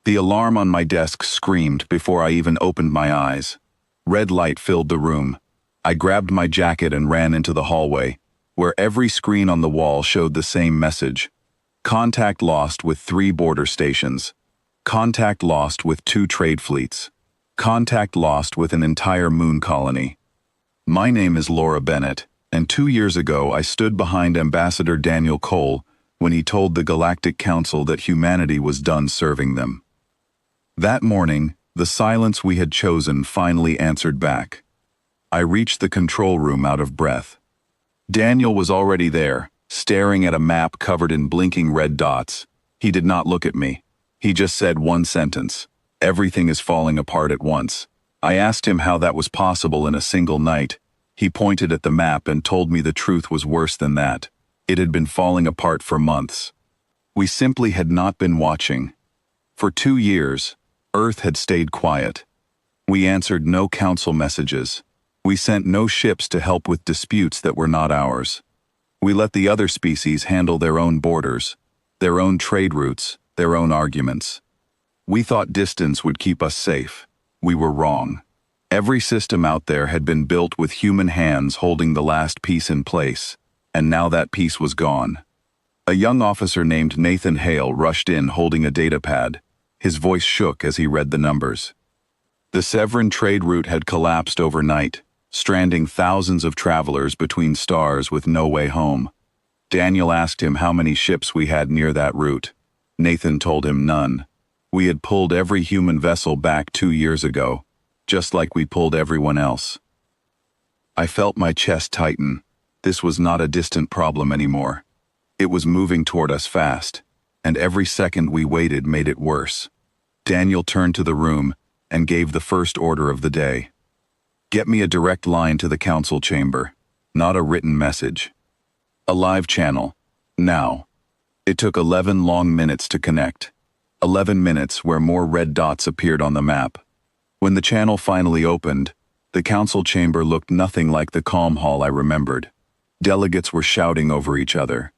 The alarm on my desk screamed before I even opened my eyes. Red light filled the room. I grabbed my jacket and ran into the hallway, where every screen on the wall showed the same message. Contact lost with 3 border stations. Contact lost with 2 trade fleets. Contact lost with an entire moon colony. My name is Laura Bennett, and 2 years ago I stood behind Ambassador Daniel Cole when he told the Galactic Council that humanity was done serving them. That morning, the silence we had chosen finally answered back. I reached the control room out of breath. Daniel was already there, staring at a map covered in blinking red dots. He did not look at me. He just said one sentence: "Everything is falling apart at once." I asked him how that was possible in a single night. He pointed at the map and told me the truth was worse than that. It had been falling apart for months. We simply had not been watching. For 2 years, Earth had stayed quiet. We answered no council messages. We sent no ships to help with disputes that were not ours. We let the other species handle their own borders, their own trade routes, their own arguments. We thought distance would keep us safe. We were wrong. Every system out there had been built with human hands holding the last piece in place, and now that piece was gone. A young officer named Nathan Hale rushed in holding a datapad. His voice shook as he read the numbers. The Severin trade route had collapsed overnight, stranding thousands of travelers between stars with no way home. Daniel asked him how many ships we had near that route. Nathan told him none. We had pulled every human vessel back 2 years ago, just like we pulled everyone else. I felt my chest tighten. This was not a distant problem anymore. It was moving toward us fast, and every second we waited made it worse. Daniel turned to the room and gave the first order of the day. "Get me a direct line to the council chamber, not a written message. A live channel, now." It took 11 long minutes to connect. 11 minutes where more red dots appeared on the map. When the channel finally opened, the council chamber looked nothing like the calm hall I remembered. Delegates were shouting over each other.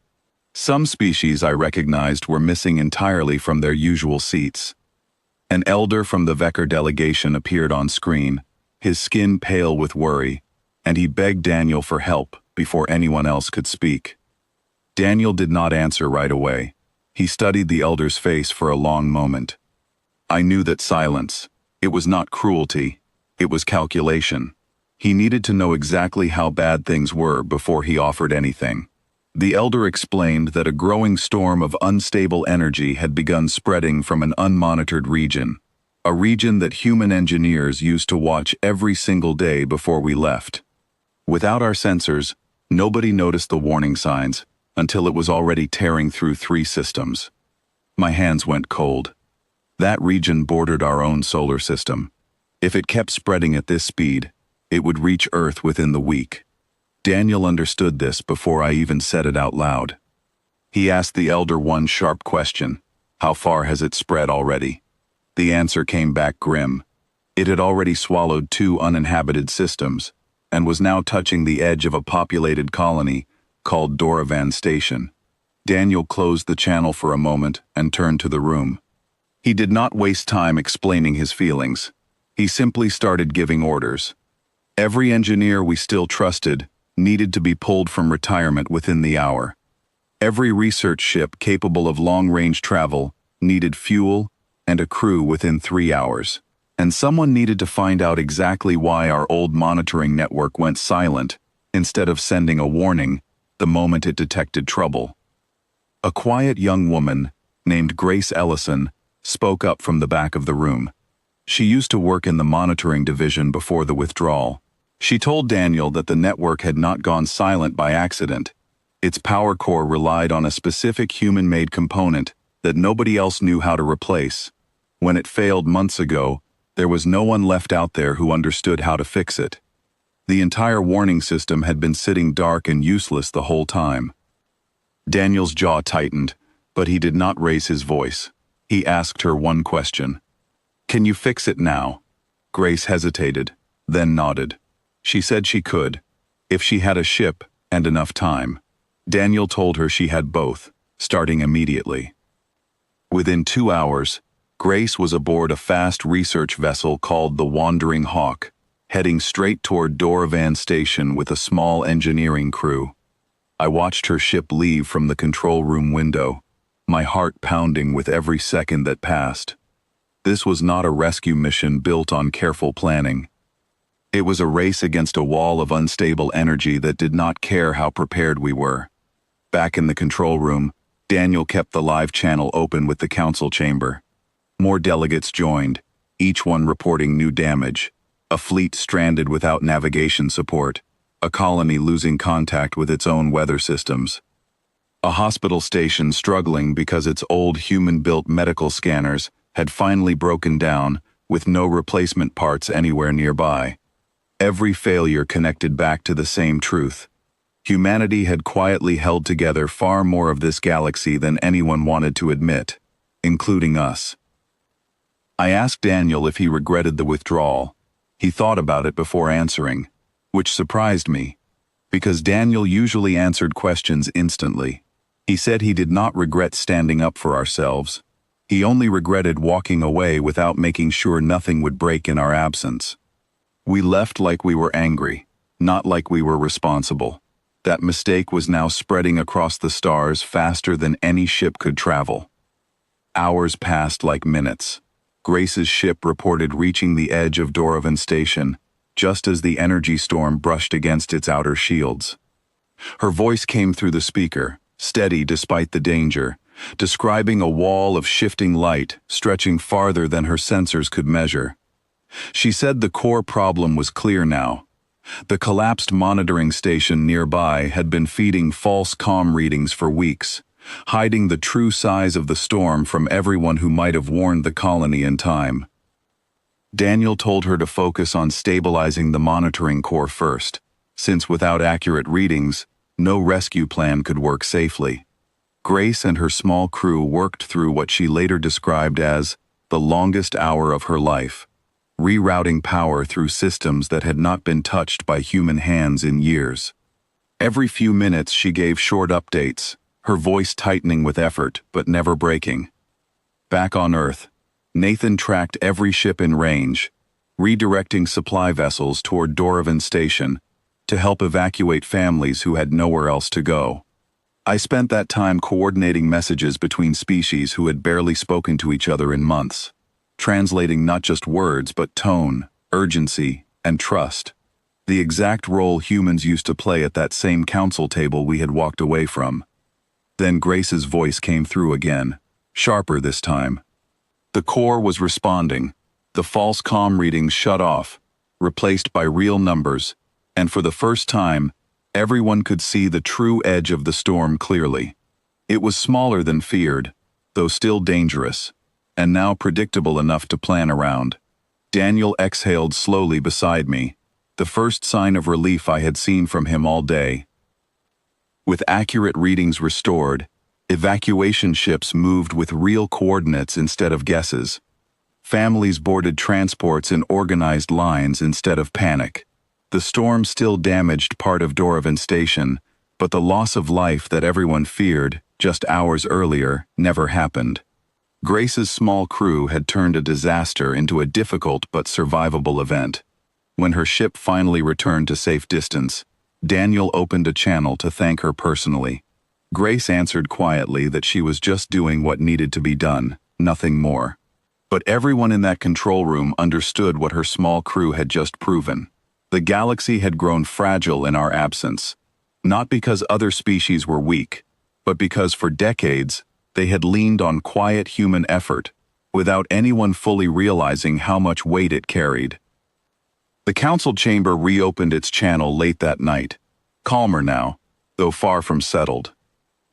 Some species I recognized were missing entirely from their usual seats. An elder from the Vecker delegation appeared on screen, his skin pale with worry, and he begged Daniel for help before anyone else could speak. Daniel did not answer right away. He studied the elder's face for a long moment. I knew that silence. It was not cruelty. It was calculation. He needed to know exactly how bad things were before he offered anything. The elder explained that a growing storm of unstable energy had begun spreading from an unmonitored region, a region that human engineers used to watch every single day before we left. Without our sensors, nobody noticed the warning signs until it was already tearing through 3 systems. My hands went cold. That region bordered our own solar system. If it kept spreading at this speed, it would reach Earth within the week. Daniel understood this before I even said it out loud. He asked the elder one sharp question: "How far has it spread already?" The answer came back grim. It had already swallowed 2 uninhabited systems, and was now touching the edge of a populated colony called Doravan Station. Daniel closed the channel for a moment and turned to the room. He did not waste time explaining his feelings. He simply started giving orders. Every engineer we still trusted needed to be pulled from retirement within the hour. Every research ship capable of long-range travel needed fuel and a crew within 3 hours. And someone needed to find out exactly why our old monitoring network went silent instead of sending a warning the moment it detected trouble. A quiet young woman named Grace Ellison spoke up from the back of the room. She used to work in the monitoring division before the withdrawal. She told Daniel that the network had not gone silent by accident. Its power core relied on a specific human-made component that nobody else knew how to replace. When it failed months ago, there was no one left out there who understood how to fix it. The entire warning system had been sitting dark and useless the whole time. Daniel's jaw tightened, but he did not raise his voice. He asked her one question. "Can you fix it now?" Grace hesitated, then nodded. She said she could, if she had a ship and enough time. Daniel told her she had both, starting immediately. Within 2 hours, Grace was aboard a fast research vessel called the Wandering Hawk, heading straight toward Doravan Station with a small engineering crew. I watched her ship leave from the control room window, my heart pounding with every second that passed. This was not a rescue mission built on careful planning. It was a race against a wall of unstable energy that did not care how prepared we were. Back in the control room, Daniel kept the live channel open with the council chamber. More delegates joined, each one reporting new damage. A fleet stranded without navigation support, a colony losing contact with its own weather systems. A hospital station struggling because its old human-built medical scanners had finally broken down with no replacement parts anywhere nearby. Every failure connected back to the same truth. Humanity had quietly held together far more of this galaxy than anyone wanted to admit, including us. I asked Daniel if he regretted the withdrawal. He thought about it before answering, which surprised me, because Daniel usually answered questions instantly. He said he did not regret standing up for ourselves. He only regretted walking away without making sure nothing would break in our absence. We left like we were angry, not like we were responsible. That mistake was now spreading across the stars faster than any ship could travel. Hours passed like minutes. Grace's ship reported reaching the edge of Doravan Station, just as the energy storm brushed against its outer shields. Her voice came through the speaker, steady despite the danger, describing a wall of shifting light stretching farther than her sensors could measure. She said the core problem was clear now. The collapsed monitoring station nearby had been feeding false comm readings for weeks, hiding the true size of the storm from everyone who might have warned the colony in time. Daniel told her to focus on stabilizing the monitoring core first, since without accurate readings, no rescue plan could work safely. Grace and her small crew worked through what she later described as the longest hour of her life, rerouting power through systems that had not been touched by human hands in years. Every few minutes she gave short updates, her voice tightening with effort but never breaking. Back on Earth, Nathan tracked every ship in range, redirecting supply vessels toward Doravan Station to help evacuate families who had nowhere else to go. I spent that time coordinating messages between species who had barely spoken to each other in months, translating not just words but tone, urgency, and trust, the exact role humans used to play at that same council table we had walked away from. Then Grace's voice came through again, sharper this time. The core was responding. The false comm readings shut off, replaced by real numbers, and for the first time, everyone could see the true edge of the storm clearly. It was smaller than feared, though still dangerous, and now predictable enough to plan around. Daniel exhaled slowly beside me, the first sign of relief I had seen from him all day. With accurate readings restored, evacuation ships moved with real coordinates instead of guesses. Families boarded transports in organized lines instead of panic. The storm still damaged part of Doravan Station, but the loss of life that everyone feared just hours earlier never happened. Grace's small crew had turned a disaster into a difficult but survivable event. When her ship finally returned to safe distance, Daniel opened a channel to thank her personally. Grace answered quietly that she was just doing what needed to be done, nothing more. But everyone in that control room understood what her small crew had just proven. The galaxy had grown fragile in our absence, not because other species were weak, but because for decades they had leaned on quiet human effort, without anyone fully realizing how much weight it carried. The council chamber reopened its channel late that night, calmer now, though far from settled.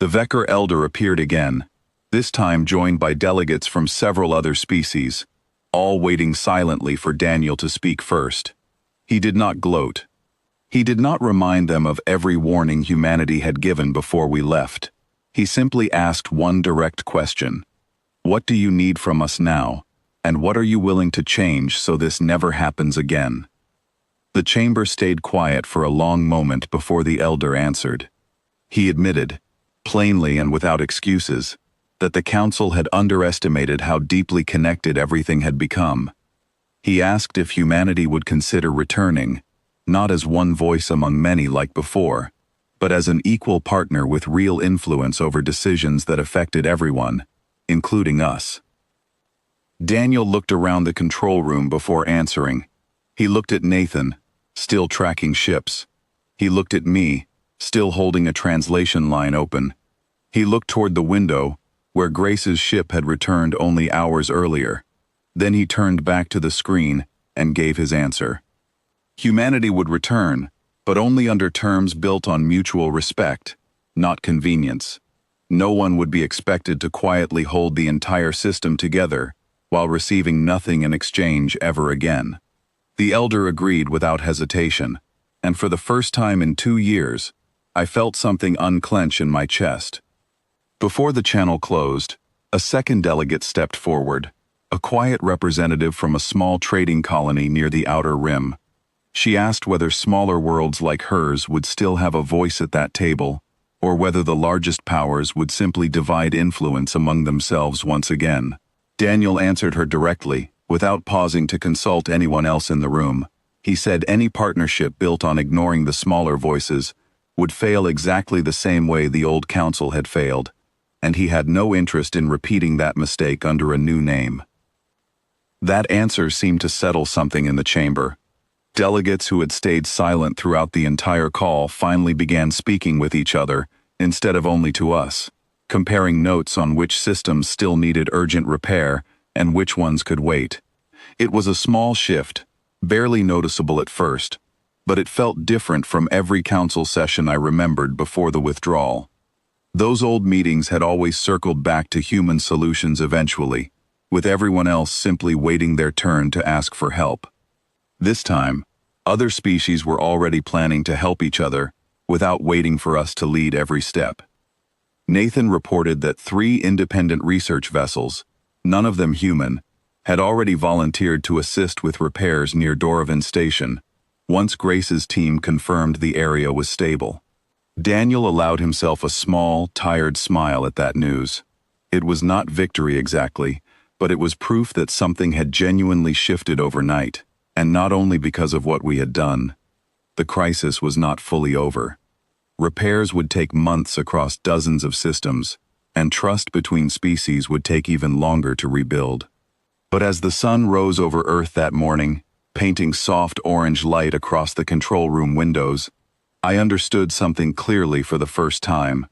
The Vecker Elder appeared again, this time joined by delegates from several other species, all waiting silently for Daniel to speak first. He did not gloat. He did not remind them of every warning humanity had given before we left. He simply asked one direct question. What do you need from us now, and what are you willing to change so this never happens again? The chamber stayed quiet for a long moment before the elder answered. He admitted, plainly and without excuses, that the council had underestimated how deeply connected everything had become. He asked if humanity would consider returning, not as one voice among many like before, but as an equal partner with real influence over decisions that affected everyone, including us. Daniel looked around the control room before answering. He looked at Nathan, still tracking ships. He looked at me, still holding a translation line open. He looked toward the window, where Grace's ship had returned only hours earlier. Then he turned back to the screen and gave his answer. Humanity would return, but only under terms built on mutual respect, not convenience. No one would be expected to quietly hold the entire system together while receiving nothing in exchange ever again. The elder agreed without hesitation, and for the first time in 2 years, I felt something unclench in my chest. Before the channel closed, a second delegate stepped forward, a quiet representative from a small trading colony near the outer rim. She asked whether smaller worlds like hers would still have a voice at that table, or whether the largest powers would simply divide influence among themselves once again. Daniel answered her directly, without pausing to consult anyone else in the room. He said any partnership built on ignoring the smaller voices would fail exactly the same way the old council had failed, and he had no interest in repeating that mistake under a new name. That answer seemed to settle something in the chamber. Delegates who had stayed silent throughout the entire call finally began speaking with each other, instead of only to us, comparing notes on which systems still needed urgent repair and which ones could wait. It was a small shift, barely noticeable at first, but it felt different from every council session I remembered before the withdrawal. Those old meetings had always circled back to human solutions eventually, with everyone else simply waiting their turn to ask for help. This time, other species were already planning to help each other without waiting for us to lead every step. Nathan reported that 3 independent research vessels, none of them human, had already volunteered to assist with repairs near Doravin Station, once Grace's team confirmed the area was stable. Daniel allowed himself a small, tired smile at that news. It was not victory exactly, but it was proof that something had genuinely shifted overnight, and not only because of what we had done. The crisis was not fully over. Repairs would take months across dozens of systems, and trust between species would take even longer to rebuild. But as the sun rose over Earth that morning, painting soft orange light across the control room windows, I understood something clearly for the first time.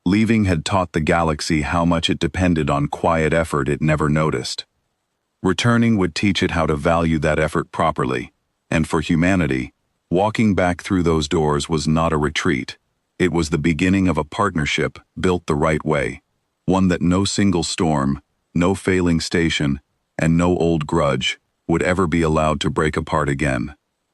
Leaving had taught the galaxy how much it depended on quiet effort it never noticed. Returning would teach it how to value that effort properly, and for humanity, walking back through those doors was not a retreat. It was the beginning of a partnership built the right way, one that no single storm, no failing station, and no old grudge would ever be allowed to break apart again.